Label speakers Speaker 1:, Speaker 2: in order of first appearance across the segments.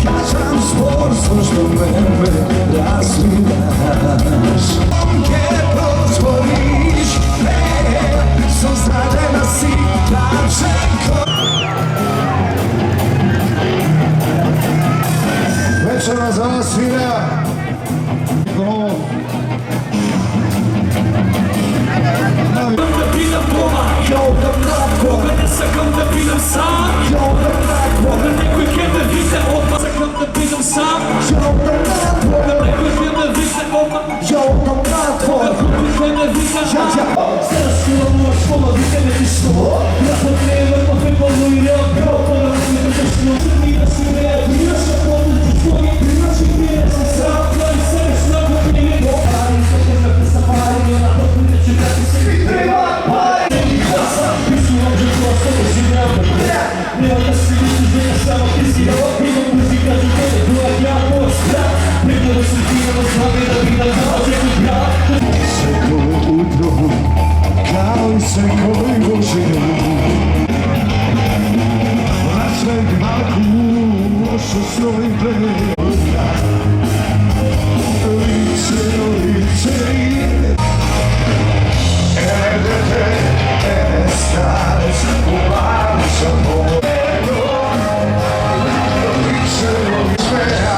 Speaker 1: Kačam sporstvo što me razvidaš. Gdje pozvoriš me, sam zadena si plačeko. Večera za vas svira.
Speaker 2: Da bilam doma, pogledaj sakam da bilam sam. Pogledaj nekoj kem da vide odmah, sakam da bilam sam. Pogledaj nekoj kem da vide odmah, nekoj kem da vide odmah. Strasno moja škola, vide me ti što. Ja potrebam po febolu i real kao ponavljam me da što. Crni da si ne, još na području tvojim prinači prije sam sam. Pravi sebe snagu prije ali se te me prestapari, ona potpuno će dati se mi treba pari. Pisu ovdje koja s tebe si pravda. Ne onda si misli žena samo ti si ima muzika za tebe, dojak ja moš brat. Pregledao sam ti na zname da bi da zađe kod brat.
Speaker 1: Sveko utro, kao i svekoj Božinu. Na sveg maku lošu svoj plek. Lice do lice je. Edete, estás umano sa mojom. Lice do lice je.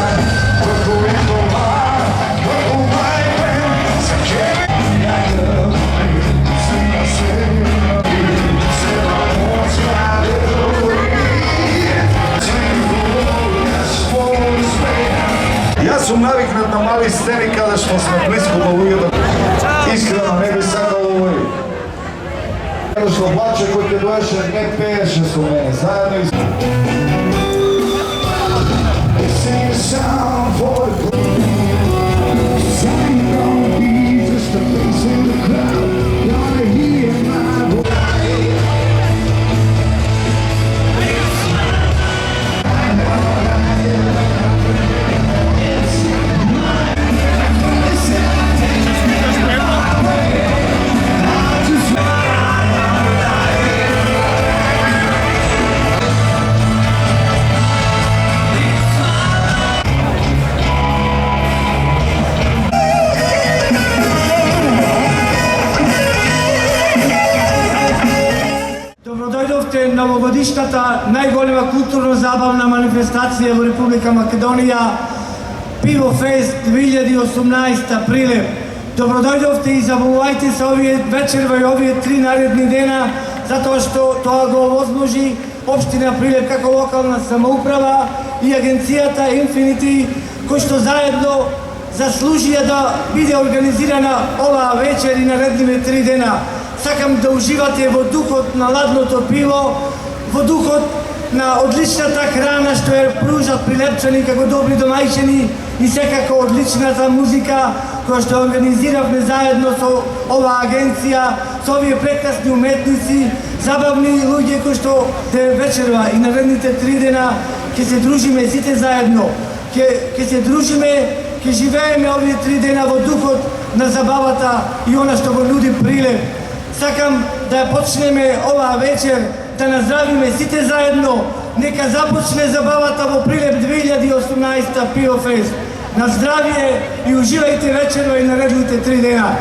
Speaker 1: Kako je to mar, kako majme, za kebe. Ja love you, svi se lice na moć ja sam naviknut na mali sceni kada smo se blisko Oluju. Iskreno ne bi sad ovoj što plaće koji te doješe ne peješe su mene zajedno iz... Sing a song for the crowd. Sing gonna be just a face in the crowd. Gonna hear my voice.
Speaker 3: Новогодишната најголема културно-забавна манифестација во Република Македонија, Пивофест 2018 Прилеп. Добродојдовте и забавувајте се овие вечерва и овие 3 наредни дена, затоа што тоа го овозможи Општина Прилеп како локална самоуправа и агенцијата Infinity, кои што заедно заслужија да биде организирана оваа вечер и наредните 3 дена. Сакам да уживате во духот на ладното пиво, во духот на одличната храна што ја пружат прилепчани како добри домајчини и секако одличната музика која што организиравме заедно со оваа агенција, со овие прекрасни уметници, забавни луѓе кои што де вечерва и наредните 3 дена ќе се дружиме сите заедно, ќе се дружиме, ќе живееме овие 3 дена во духот на забавата и она што го нуди Прилеп. Сакам да ја почнеме оваа вечер, да наздравиме сите заедно. Нека започне забавата во Прилеп 2018 Пивофест. На здравие и уживајте вечерва и наредните 3 дена.